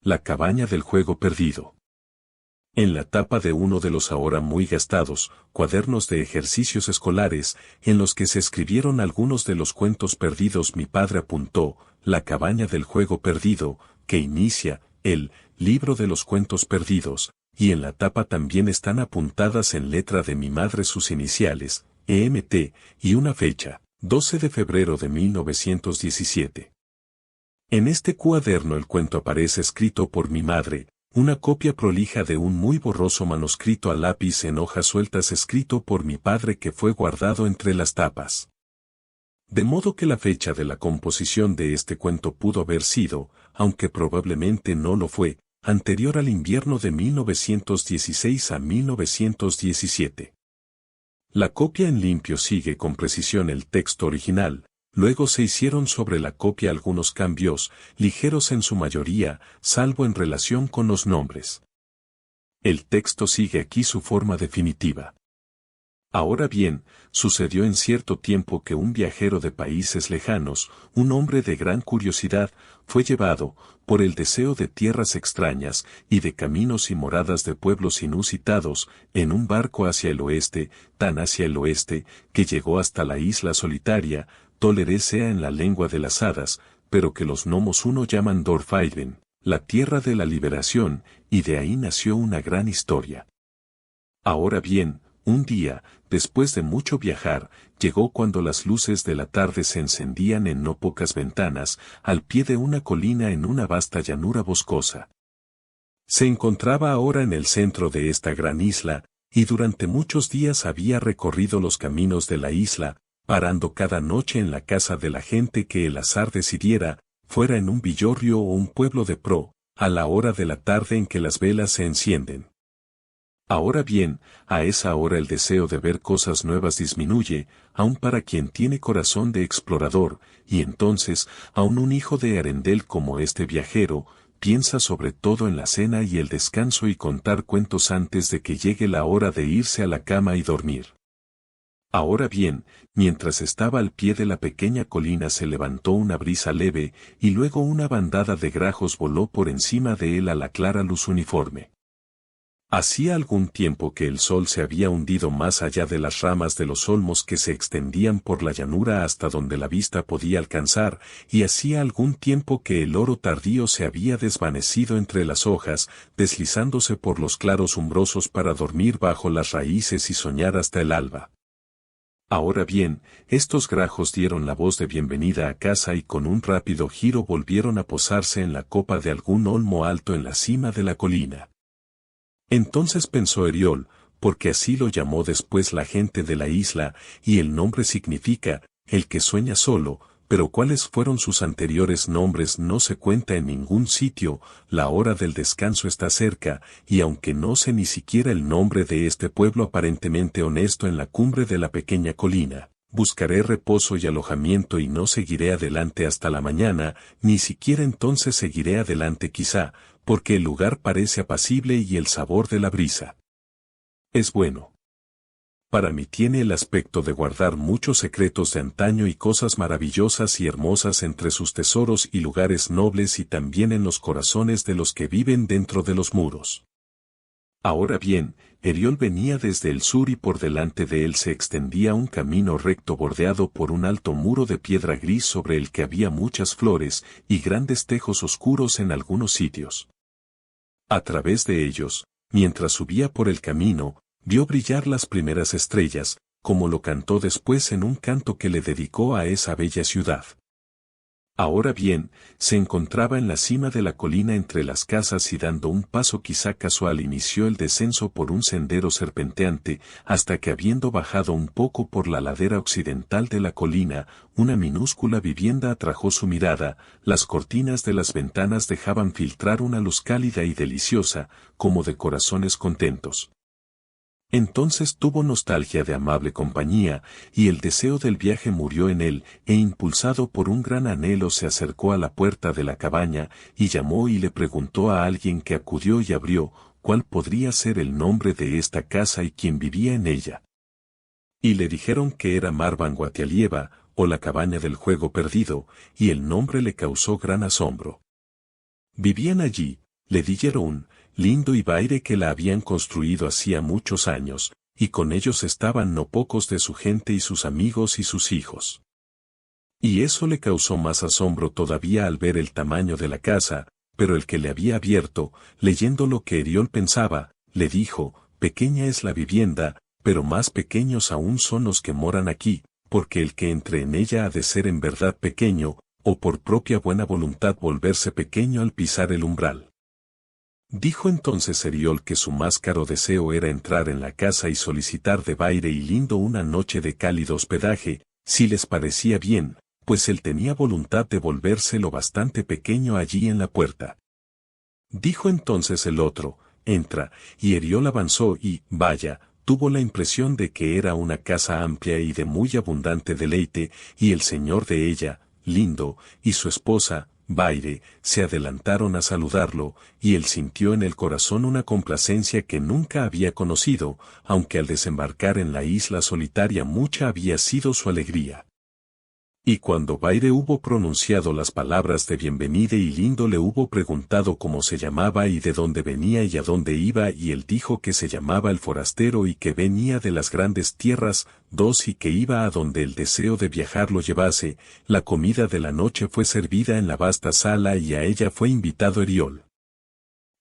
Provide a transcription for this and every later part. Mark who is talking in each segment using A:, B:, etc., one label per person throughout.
A: La cabaña del juego perdido. En la tapa de uno de los ahora muy gastados cuadernos de ejercicios escolares, en los que se escribieron algunos de los cuentos perdidos, mi padre apuntó, La cabaña del juego perdido, que inicia, el libro de los cuentos perdidos, y en la tapa también están apuntadas en letra de mi madre sus iniciales, EMT, y una fecha, 12 de febrero de 1917. En este cuaderno el cuento aparece escrito por mi madre, una copia prolija de un muy borroso manuscrito a lápiz en hojas sueltas escrito por mi padre que fue guardado entre las tapas. De modo que la fecha de la composición de este cuento pudo haber sido, aunque probablemente no lo fue, anterior al invierno de 1916 a 1917. La copia en limpio sigue con precisión el texto original. Luego se hicieron sobre la copia algunos cambios, ligeros en su mayoría, salvo en relación con los nombres. El texto sigue aquí su forma definitiva. Ahora bien, sucedió en cierto tiempo que un viajero de países lejanos, un hombre de gran curiosidad, fue llevado, por el deseo de tierras extrañas y de caminos y moradas de pueblos inusitados, en un barco hacia el oeste, tan hacia el oeste, que llegó hasta la isla solitaria, Tolere sea en la lengua de las hadas, pero que los gnomos uno llaman Dorfheiden, la tierra de la liberación, y de ahí nació una gran historia. Ahora bien, un día, después de mucho viajar, llegó cuando las luces de la tarde se encendían en no pocas ventanas, al pie de una colina en una vasta llanura boscosa. Se encontraba ahora en el centro de esta gran isla, y durante muchos días había recorrido los caminos de la isla, parando cada noche en la casa de la gente que el azar decidiera, fuera en un villorrio o un pueblo de pro, a la hora de la tarde en que las velas se encienden. Ahora bien, a esa hora el deseo de ver cosas nuevas disminuye, aun para quien tiene corazón de explorador, y entonces, aun un hijo de Arendel como este viajero, piensa sobre todo en la cena y el descanso y contar cuentos antes de que llegue la hora de irse a la cama y dormir. Ahora bien, mientras estaba al pie de la pequeña colina se levantó una brisa leve, y luego una bandada de grajos voló por encima de él a la clara luz uniforme. Hacía algún tiempo que el sol se había hundido más allá de las ramas de los olmos que se extendían por la llanura hasta donde la vista podía alcanzar, y hacía algún tiempo que el oro tardío se había desvanecido entre las hojas, deslizándose por los claros umbrosos para dormir bajo las raíces y soñar hasta el alba. Ahora bien, estos grajos dieron la voz de bienvenida a casa y con un rápido giro volvieron a posarse en la copa de algún olmo alto en la cima de la colina. Entonces pensó Eriol, porque así lo llamó después la gente de la isla, y el nombre significa, el que sueña solo, pero cuáles fueron sus anteriores nombres no se cuenta en ningún sitio, la hora del descanso está cerca, y aunque no sé ni siquiera el nombre de este pueblo aparentemente honesto en la cumbre de la pequeña colina, buscaré reposo y alojamiento y no seguiré adelante hasta la mañana, ni siquiera entonces seguiré adelante quizá, porque el lugar parece apacible y el sabor de la brisa es bueno. Para mí tiene el aspecto de guardar muchos secretos de antaño y cosas maravillosas y hermosas entre sus tesoros y lugares nobles y también en los corazones de los que viven dentro de los muros. Ahora bien, Eriol venía desde el sur y por delante de él se extendía un camino recto bordeado por un alto muro de piedra gris sobre el que había muchas flores y grandes tejos oscuros en algunos sitios. A través de ellos, mientras subía por el camino, vio brillar las primeras estrellas, como lo cantó después en un canto que le dedicó a esa bella ciudad. Ahora bien, se encontraba en la cima de la colina entre las casas y dando un paso quizá casual inició el descenso por un sendero serpenteante, hasta que habiendo bajado un poco por la ladera occidental de la colina, una minúscula vivienda atrajo su mirada, las cortinas de las ventanas dejaban filtrar una luz cálida y deliciosa, como de corazones contentos. Entonces tuvo nostalgia de amable compañía, y el deseo del viaje murió en él, e impulsado por un gran anhelo se acercó a la puerta de la cabaña, y llamó y le preguntó a alguien que acudió y abrió, cuál podría ser el nombre de esta casa y quién vivía en ella. Y le dijeron que era Marvan Guatialieva, o la cabaña del juego perdido, y el nombre le causó gran asombro. Vivían allí, le dijeron, Lindo y Baire que la habían construido hacía muchos años, y con ellos estaban no pocos de su gente y sus amigos y sus hijos. Y eso le causó más asombro todavía al ver el tamaño de la casa, pero el que le había abierto, leyendo lo que Eriol pensaba, le dijo, pequeña es la vivienda, pero más pequeños aún son los que moran aquí, porque el que entre en ella ha de ser en verdad pequeño, o por propia buena voluntad volverse pequeño al pisar el umbral. Dijo entonces Eriol que su más caro deseo era entrar en la casa y solicitar de Baire y Lindo una noche de cálido hospedaje, si les parecía bien, pues él tenía voluntad de volverse lo bastante pequeño allí en la puerta. Dijo entonces el otro, entra, y Eriol avanzó y, vaya, tuvo la impresión de que era una casa amplia y de muy abundante deleite, y el señor de ella, Lindo, y su esposa, Baire, se adelantaron a saludarlo, y él sintió en el corazón una complacencia que nunca había conocido, aunque al desembarcar en la isla solitaria mucha había sido su alegría. Y cuando Baire hubo pronunciado las palabras de bienvenida y Lindo le hubo preguntado cómo se llamaba y de dónde venía y a dónde iba y él dijo que se llamaba el forastero y que venía de las grandes tierras, y que iba a donde el deseo de viajar lo llevase, la comida de la noche fue servida en la vasta sala y a ella fue invitado Eriol.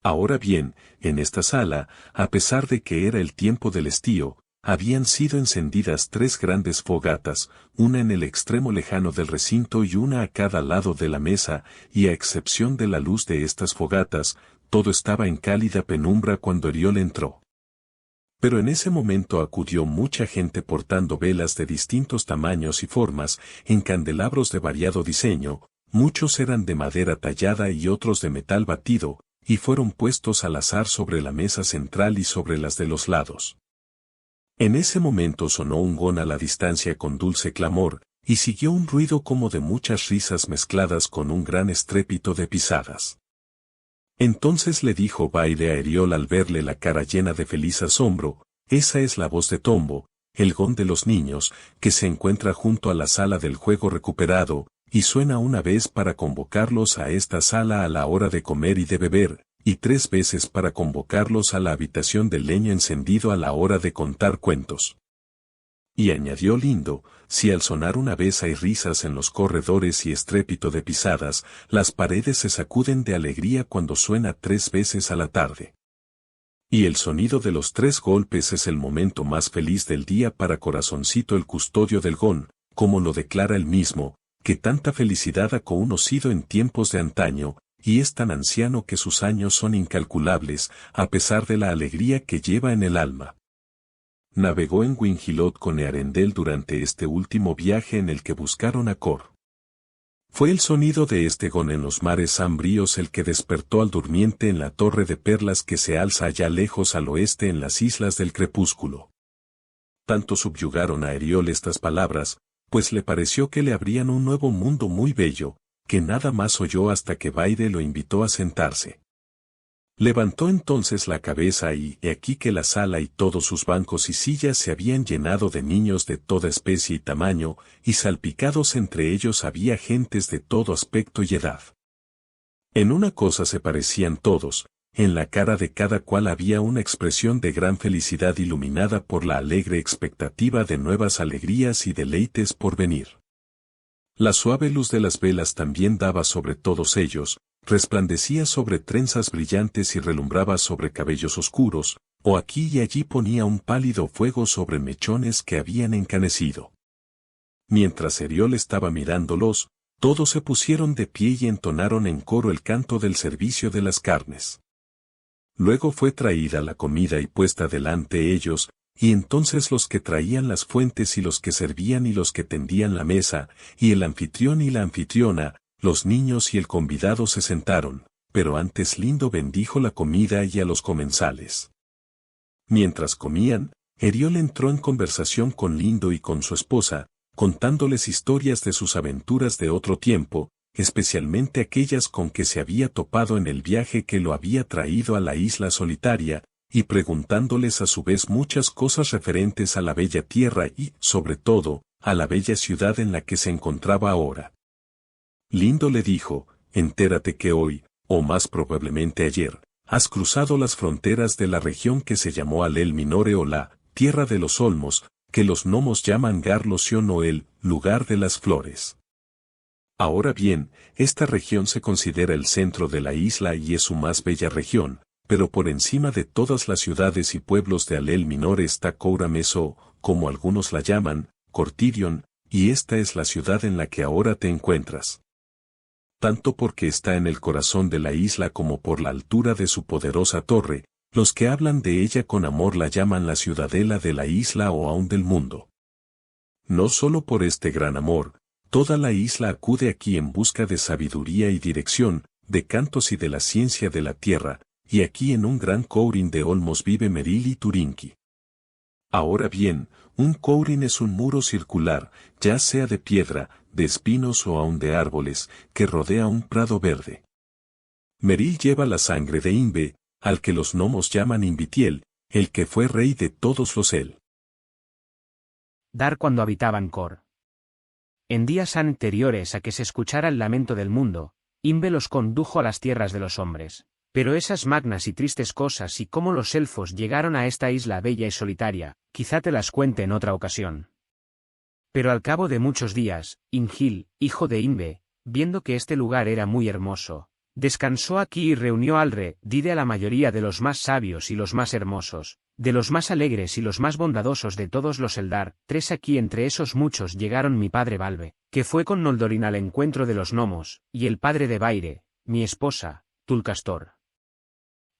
A: Ahora bien, en esta sala, a pesar de que era el tiempo del estío, habían sido encendidas 3 grandes fogatas, una en el extremo lejano del recinto y una a cada lado de la mesa, y a excepción de la luz de estas fogatas, todo estaba en cálida penumbra cuando Eriol entró. Pero en ese momento acudió mucha gente portando velas de distintos tamaños y formas, en candelabros de variado diseño, muchos eran de madera tallada y otros de metal batido, y fueron puestos al azar sobre la mesa central y sobre las de los lados. En ese momento sonó un gong a la distancia con dulce clamor, y siguió un ruido como de muchas risas mezcladas con un gran estrépito de pisadas. Entonces le dijo Baire a Eriol al verle la cara llena de feliz asombro, esa es la voz de Tombo, el gong de los niños, que se encuentra junto a la sala del juego recuperado, y suena una vez para convocarlos a esta sala a la hora de comer y de beber, y 3 veces para convocarlos a la habitación del leño encendido a la hora de contar cuentos. Y añadió Lindo, si al sonar una vez hay risas en los corredores y estrépito de pisadas, las paredes se sacuden de alegría cuando suena 3 veces a la tarde. Y el sonido de los 3 golpes es el momento más feliz del día para Corazoncito el custodio del gong, como lo declara él mismo, que tanta felicidad ha conocido en tiempos de antaño, y es tan anciano que sus años son incalculables, a pesar de la alegría que lleva en el alma. Navegó en Wingilot con Earendel durante este último viaje en el que buscaron a Cor. Fue el sonido de este gong en los mares sombríos el que despertó al durmiente en la torre de perlas que se alza allá lejos al oeste en las islas del crepúsculo. Tanto subyugaron a Eriol estas palabras, pues le pareció que le abrían un nuevo mundo muy bello, que nada más oyó hasta que Baire lo invitó a sentarse. Levantó entonces la cabeza y he aquí que la sala y todos sus bancos y sillas se habían llenado de niños de toda especie y tamaño, y salpicados entre ellos había gentes de todo aspecto y edad. En una cosa se parecían todos, en la cara de cada cual había una expresión de gran felicidad iluminada por la alegre expectativa de nuevas alegrías y deleites por venir. La suave luz de las velas también daba sobre todos ellos, resplandecía sobre trenzas brillantes y relumbraba sobre cabellos oscuros, o aquí y allí ponía un pálido fuego sobre mechones que habían encanecido. Mientras Eriol estaba mirándolos, todos se pusieron de pie y entonaron en coro el canto del servicio de las carnes. Luego fue traída la comida y puesta delante ellos, y entonces los que traían las fuentes y los que servían y los que tendían la mesa, y el anfitrión y la anfitriona, los niños y el convidado se sentaron, pero antes Lindo bendijo la comida y a los comensales. Mientras comían, Eriol entró en conversación con Lindo y con su esposa, contándoles historias de sus aventuras de otro tiempo, especialmente aquellas con que se había topado en el viaje que lo había traído a la isla solitaria, y preguntándoles a su vez muchas cosas referentes a la bella tierra y, sobre todo, a la bella ciudad en la que se encontraba ahora. Lindo le dijo, entérate que hoy, o más probablemente ayer, has cruzado las fronteras de la región que se llamó Alel Minore o la Tierra de los Olmos, que los gnomos llaman Gar Loción o el lugar de las flores. Ahora bien, esta región se considera el centro de la isla y es su más bella región, pero por encima de todas las ciudades y pueblos de Alel Minore está Courames o, como algunos la llaman, Cortirion, y esta es la ciudad en la que ahora te encuentras. Tanto porque está en el corazón de la isla como por la altura de su poderosa torre, los que hablan de ella con amor la llaman la ciudadela de la isla o aún del mundo. No solo por este gran amor, toda la isla acude aquí en busca de sabiduría y dirección, de cantos y de la ciencia de la tierra, y aquí en un gran Courin de Olmos vive Meril y Turinki. Ahora bien, un Courin es un muro circular, ya sea de piedra, de espinos o aún de árboles, que rodea un prado verde. Meril lleva la sangre de Imbe, al que los gnomos llaman Invitiel, el que fue rey de todos los El.
B: Dar cuando habitaban Cor. En días anteriores a que se escuchara el lamento del mundo, Imbe los condujo a las tierras de los hombres. Pero esas magnas y tristes cosas y cómo los elfos llegaron a esta isla bella y solitaria, quizá te las cuente en otra ocasión. Pero al cabo de muchos días, Ingil, hijo de Imbe, viendo que este lugar era muy hermoso, descansó aquí y reunió al Dide a la mayoría de los más sabios y los más hermosos, de los más alegres y los más bondadosos de todos los Eldar. Tres aquí entre esos muchos llegaron mi padre Valve, que fue con Noldorin al encuentro de los gnomos, y el padre de Baire, mi esposa, Tulcastor.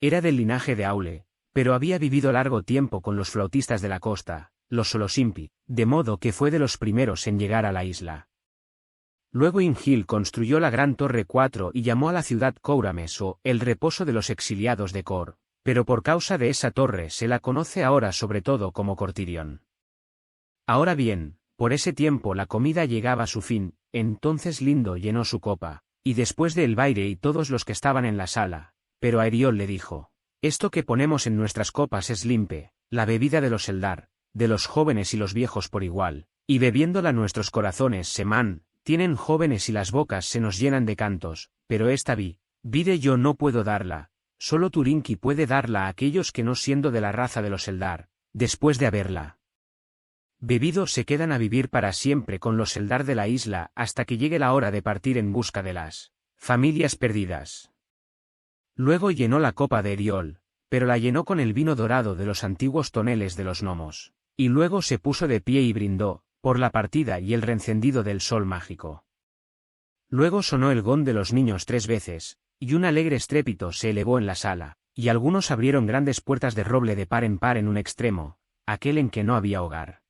B: Era del linaje de Aule, pero había vivido largo tiempo con los flautistas de la costa, los Solosimpi, de modo que fue de los primeros en llegar a la isla. Luego Ingil construyó la gran torre 4 y llamó a la ciudad Courames o el reposo de los exiliados de Cor, pero por causa de esa torre se la conoce ahora sobre todo como Cortirion. Ahora bien, por ese tiempo la comida llegaba a su fin, entonces Lindo llenó su copa, y después de Elbaire y todos los que estaban en la sala, pero a Eriol le dijo: esto que ponemos en nuestras copas es limpe, la bebida de los Eldar, de los jóvenes y los viejos por igual, y bebiéndola nuestros corazones se tienen jóvenes y las bocas se nos llenan de cantos, pero esta vide yo no puedo darla, solo Turinki puede darla a aquellos que no siendo de la raza de los Eldar, después de haberla bebido se quedan a vivir para siempre con los Eldar de la isla hasta que llegue la hora de partir en busca de las familias perdidas. Luego llenó la copa de Eriol, pero la llenó con el vino dorado de los antiguos toneles de los gnomos, y luego se puso de pie y brindó, por la partida y el reencendido del sol mágico. Luego sonó el gong de los niños 3 veces, y un alegre estrépito se elevó en la sala, y algunos abrieron grandes puertas de roble de par en un extremo, aquel en que no había hogar.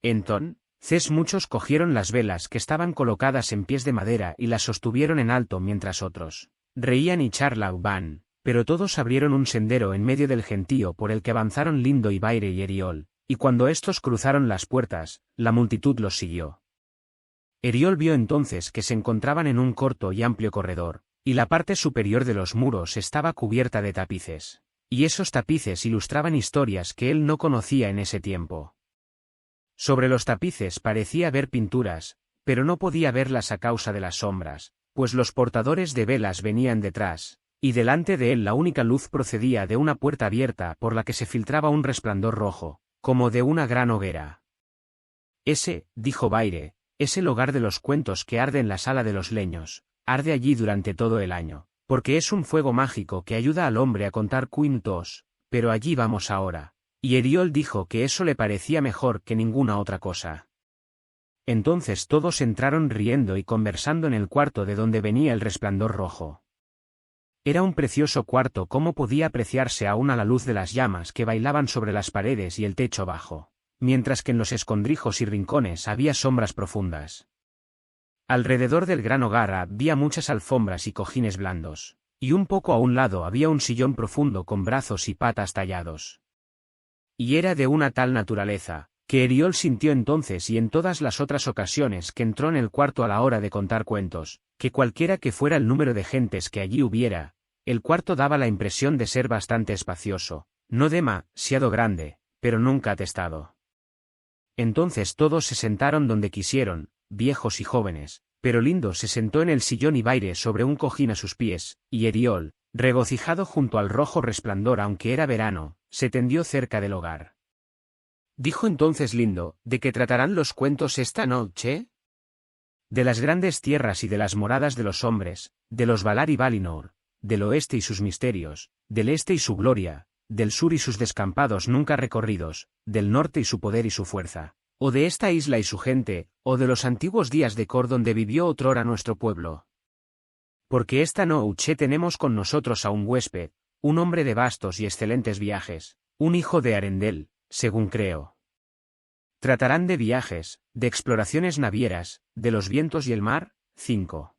B: Entonces muchos cogieron las velas que estaban colocadas en pies de madera y las sostuvieron en alto mientras otros reían y charlaban, pero todos abrieron un sendero en medio del gentío por el que avanzaron Lindo y Baire y Eriol, y cuando estos cruzaron las puertas, la multitud los siguió. Eriol vio entonces que se encontraban en un corto y amplio corredor, y la parte superior de los muros estaba cubierta de tapices, y esos tapices ilustraban historias que él no conocía en ese tiempo. Sobre los tapices parecía ver pinturas, pero no podía verlas a causa de las sombras, pues los portadores de velas venían detrás, y delante de él la única luz procedía de una puerta abierta por la que se filtraba un resplandor rojo, como de una gran hoguera. Ese, dijo Baire, es el hogar de los cuentos que arde en la sala de los leños, arde allí durante todo el año, porque es un fuego mágico que ayuda al hombre a contar cuentos, pero allí vamos ahora. Y Eriol dijo que eso le parecía mejor que ninguna otra cosa. Entonces todos entraron riendo y conversando en el cuarto de donde venía el resplandor rojo. Era un precioso cuarto, como podía apreciarse aún a la luz de las llamas que bailaban sobre las paredes y el techo bajo, mientras que en los escondrijos y rincones había sombras profundas. Alrededor del gran hogar había muchas alfombras y cojines blandos, y un poco a un lado había un sillón profundo con brazos y patas tallados. Y era de una tal naturaleza, que Eriol sintió entonces y en todas las otras ocasiones que entró en el cuarto a la hora de contar cuentos, que cualquiera que fuera el número de gentes que allí hubiera, el cuarto daba la impresión de ser bastante espacioso, no demasiado grande, pero nunca atestado. Entonces todos se sentaron donde quisieron, viejos y jóvenes, Pero Lindo se sentó en el sillón y Baire sobre un cojín a sus pies, y Eriol, regocijado junto al rojo resplandor aunque era verano, se tendió cerca del hogar. Dijo entonces Lindo, ¿de qué tratarán los cuentos esta noche? De las grandes tierras y de las moradas de los hombres, de los Valar y Valinor, del oeste y sus misterios, del este y su gloria, del sur y sus descampados nunca recorridos, del norte y su poder y su fuerza, o de esta isla y su gente, o de los antiguos días de Cor donde vivió otrora nuestro pueblo. Porque esta noche tenemos con nosotros a un huésped, un hombre de vastos y excelentes viajes, un hijo de Arendel, según creo. Tratarán de viajes, de exploraciones navieras, de los vientos y el mar. 5.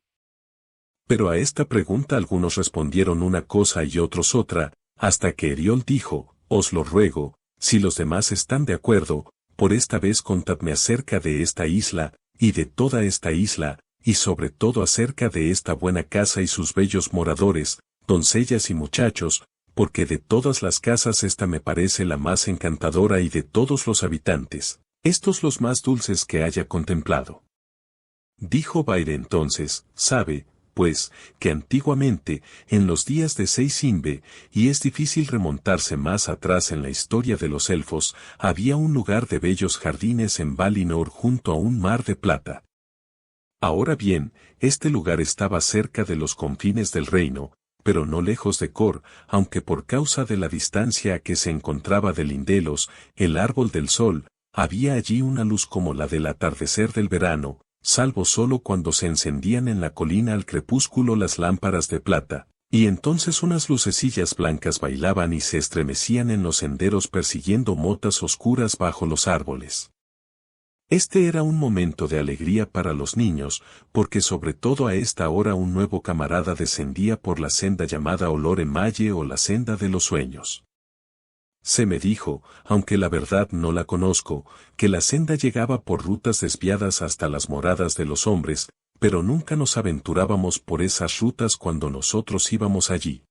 A: Pero a esta pregunta algunos respondieron una cosa y otros otra, hasta que Eriol dijo, os lo ruego, si los demás están de acuerdo, por esta vez contadme acerca de esta isla, y de toda esta isla, y sobre todo acerca de esta buena casa y sus bellos moradores, doncellas y muchachos, porque de todas las casas esta me parece la más encantadora y de todos los habitantes, estos los más dulces que haya contemplado. Dijo Baire entonces, sabe, pues, que antiguamente, en los días de Seisinbe, y es difícil remontarse más atrás en la historia de los elfos, había un lugar de bellos jardines en Valinor junto a un mar de plata. Ahora bien, este lugar estaba cerca de los confines del reino, pero no lejos de Cor, aunque por causa de la distancia a que se encontraba de Lindelos, el árbol del sol, había allí una luz como la del atardecer del verano, salvo solo cuando se encendían en la colina al crepúsculo las lámparas de plata, y entonces unas lucecillas blancas bailaban y se estremecían en los senderos persiguiendo motas oscuras bajo los árboles. Este era un momento de alegría para los niños, porque sobre todo a esta hora un nuevo camarada descendía por la senda llamada Olor en Malle o la senda de los sueños. Se me dijo, aunque la verdad no la conozco, que la senda llegaba por rutas desviadas hasta las moradas de los hombres, pero nunca nos aventurábamos por esas rutas cuando nosotros íbamos allí.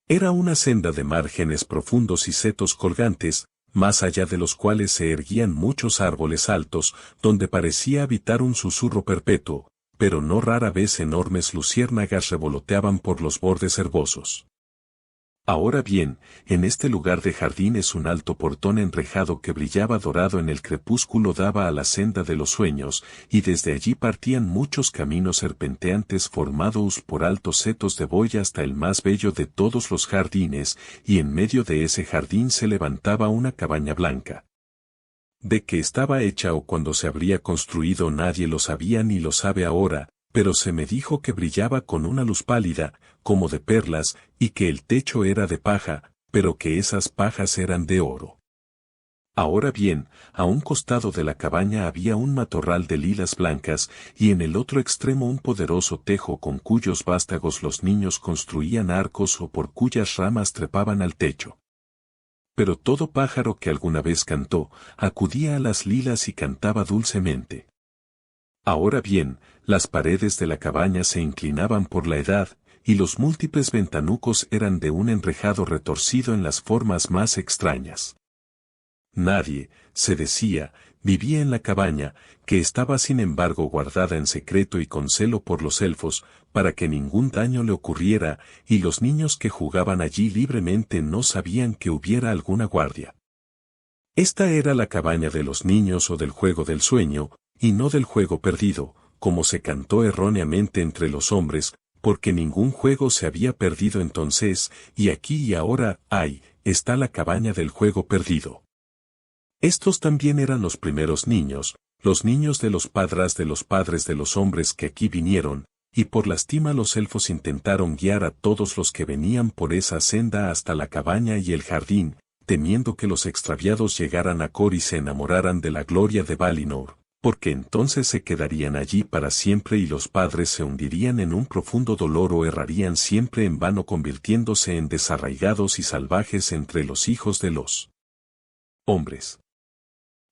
A: Era una senda de márgenes profundos y setos colgantes, más allá de los cuales se erguían muchos árboles altos, donde parecía habitar un susurro perpetuo, pero no rara vez enormes luciérnagas revoloteaban por los bordes herbosos. Ahora bien, en este lugar de jardines un alto portón enrejado que brillaba dorado en el crepúsculo daba a la senda de los sueños, y desde allí partían muchos caminos serpenteantes formados por altos setos de boy hasta el más bello de todos los jardines, y en medio de ese jardín se levantaba una cabaña blanca. De qué estaba hecha o cuándo se habría construido nadie lo sabía ni lo sabe ahora, pero se me dijo que brillaba con una luz pálida, como de perlas, y que el techo era de paja, pero que esas pajas eran de oro. Ahora bien, a un costado de la cabaña había un matorral de lilas blancas, y en el otro extremo un poderoso tejo con cuyos vástagos los niños construían arcos o por cuyas ramas trepaban al techo. Pero todo pájaro que alguna vez cantó, acudía a las lilas y cantaba dulcemente. Ahora bien, las paredes de la cabaña se inclinaban por la edad, y los múltiples ventanucos eran de un enrejado retorcido en las formas más extrañas. Nadie, se decía, vivía en la cabaña, que estaba sin embargo guardada en secreto y con celo por los elfos, para que ningún daño le ocurriera, y los niños que jugaban allí libremente no sabían que hubiera alguna guardia. Esta era la cabaña de los niños o del juego del sueño, y no del juego perdido, como se cantó erróneamente entre los hombres, porque ningún juego se había perdido entonces, y aquí y ahora, está la cabaña del juego perdido. Estos también eran los primeros niños, los niños de los padres de los hombres que aquí vinieron, y por lastima los elfos intentaron guiar a todos los que venían por esa senda hasta la cabaña y el jardín, temiendo que los extraviados llegaran a Cor y se enamoraran de la gloria de Valinor, porque entonces se quedarían allí para siempre y los padres se hundirían en un profundo dolor o errarían siempre en vano convirtiéndose en desarraigados y salvajes entre los hijos de los hombres.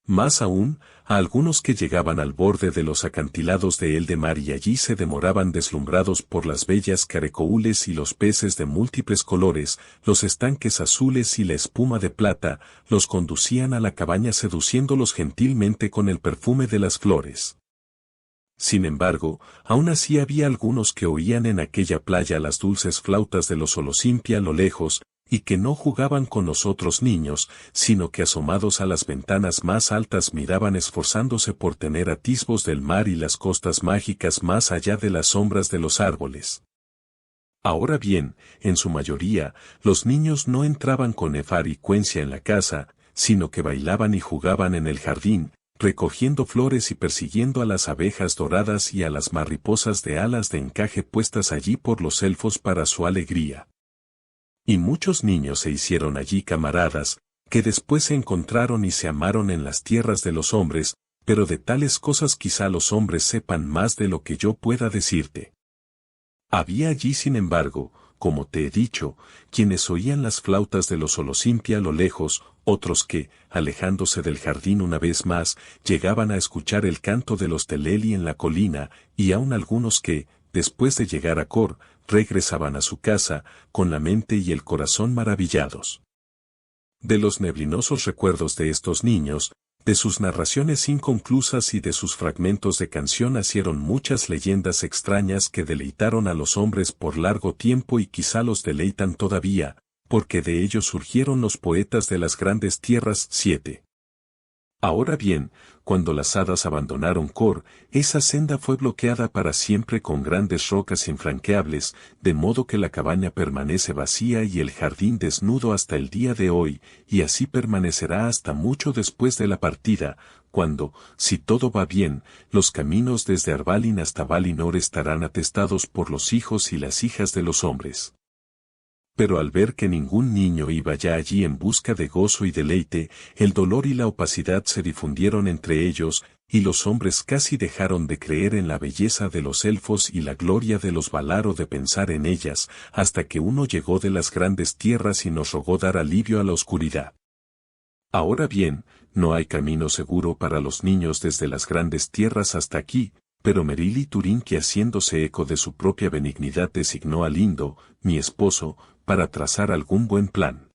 A: Más aún, a algunos que llegaban al borde de los acantilados de Eldemar y allí se demoraban deslumbrados por las bellas carecoules y los peces de múltiples colores, los estanques azules y la espuma de plata, los conducían a la cabaña seduciéndolos gentilmente con el perfume de las flores. Sin embargo, aún así había algunos que oían en aquella playa las dulces flautas de los Olosimpia a lo lejos, y que no jugaban con los otros niños, sino que asomados a las ventanas más altas miraban esforzándose por tener atisbos del mar y las costas mágicas más allá de las sombras de los árboles. Ahora bien, en su mayoría, los niños no entraban con frecuencia en la casa, sino que bailaban y jugaban en el jardín, recogiendo flores y persiguiendo a las abejas doradas y a las mariposas de alas de encaje puestas allí por los elfos para su alegría. Y muchos niños se hicieron allí camaradas, que después se encontraron y se amaron en las tierras de los hombres, pero de tales cosas quizá los hombres sepan más de lo que yo pueda decirte. Había allí, sin embargo, como te he dicho, quienes oían las flautas de los Olosimpia a lo lejos, otros que, alejándose del jardín una vez más, llegaban a escuchar el canto de los Teleli en la colina, y aun algunos que, después de llegar a Kor, regresaban a su casa, con la mente y el corazón maravillados. De los neblinosos recuerdos de estos niños, de sus narraciones inconclusas y de sus fragmentos de canción nacieron muchas leyendas extrañas que deleitaron a los hombres por largo tiempo y quizá los deleitan todavía, porque de ellos surgieron los poetas de las grandes tierras 7. Ahora bien, cuando las hadas abandonaron Kor, esa senda fue bloqueada para siempre con grandes rocas infranqueables, de modo que la cabaña permanece vacía y el jardín desnudo hasta el día de hoy, y así permanecerá hasta mucho después de la partida, cuando, si todo va bien, los caminos desde Arvalin hasta Valinor estarán atestados por los hijos y las hijas de los hombres. Pero al ver que ningún niño iba ya allí en busca de gozo y deleite, el dolor y la opacidad se difundieron entre ellos, y los hombres casi dejaron de creer en la belleza de los elfos y la gloria de los Valar o de pensar en ellas, hasta que uno llegó de las grandes tierras y nos rogó dar alivio a la oscuridad. Ahora bien, no hay camino seguro para los niños desde las grandes tierras hasta aquí, pero Merili Turin, que haciéndose eco de su propia benignidad designó a Lindo, mi esposo, para trazar algún buen plan.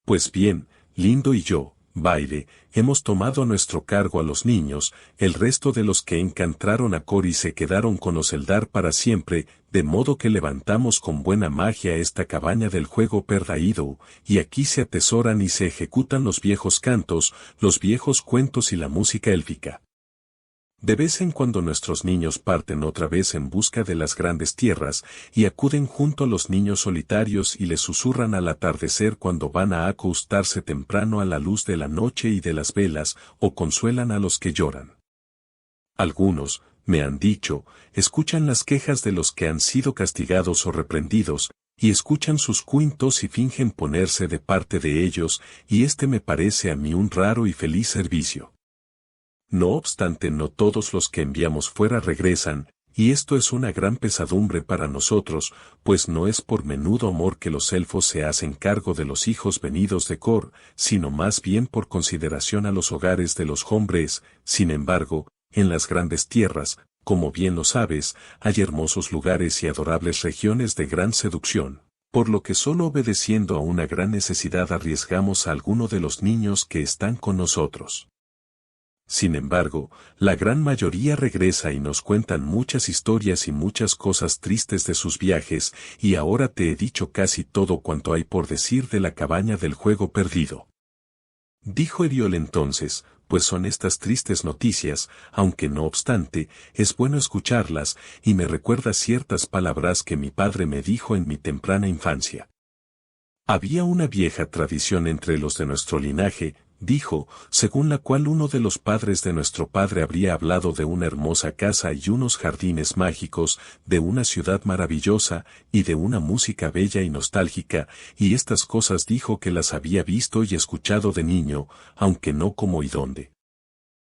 A: Pues bien, Lindo y yo, Baire, hemos tomado a nuestro cargo a los niños, el resto de los que encantaron a Kor y se quedaron con los Eldar para siempre, de modo que levantamos con buena magia esta cabaña del juego Perdaído, y aquí se atesoran y se ejecutan los viejos cantos, los viejos cuentos y la música élfica. De vez en cuando nuestros niños parten otra vez en busca de las grandes tierras, y acuden junto a los niños solitarios y les susurran al atardecer cuando van a acostarse temprano a la luz de la noche y de las velas, o consuelan a los que lloran. Algunos, me han dicho, escuchan las quejas de los que han sido castigados o reprendidos, y escuchan sus cuentos y fingen ponerse de parte de ellos, y este me parece a mí un raro y feliz servicio. No obstante, no todos los que enviamos fuera regresan, y esto es una gran pesadumbre para nosotros, pues no es por menudo amor que los elfos se hacen cargo de los hijos venidos de Kor, sino más bien por consideración a los hogares de los hombres. Sin embargo, en las grandes tierras, como bien lo sabes, hay hermosos lugares y adorables regiones de gran seducción, por lo que solo obedeciendo a una gran necesidad arriesgamos a alguno de los niños que están con nosotros. Sin embargo, la gran mayoría regresa y nos cuentan muchas historias y muchas cosas tristes de sus viajes, y ahora te he dicho casi todo cuanto hay por decir de la cabaña del juego perdido. Dijo Eriol entonces, pues son estas tristes noticias, aunque no obstante, es bueno escucharlas, y me recuerda ciertas palabras que mi padre me dijo en mi temprana infancia. Había una vieja tradición entre los de nuestro linaje, dijo, según la cual uno de los padres de nuestro padre habría hablado de una hermosa casa y unos jardines mágicos, de una ciudad maravillosa, y de una música bella y nostálgica, y estas cosas dijo que las había visto y escuchado de niño, aunque no cómo y dónde.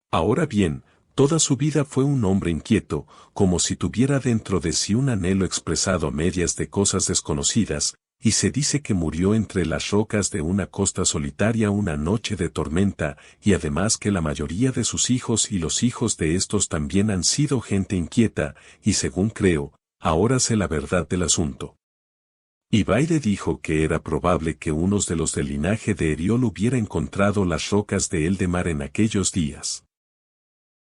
A: Ahora bien, toda su vida fue un hombre inquieto, como si tuviera dentro de sí un anhelo expresado a medias de cosas desconocidas, y se dice que murió entre las rocas de una costa solitaria una noche de tormenta, y además que la mayoría de sus hijos y los hijos de estos también han sido gente inquieta, y según creo, ahora sé la verdad del asunto. Y Baire dijo que era probable que unos de los del linaje de Eriol hubiera encontrado las rocas de Eldemar en aquellos días.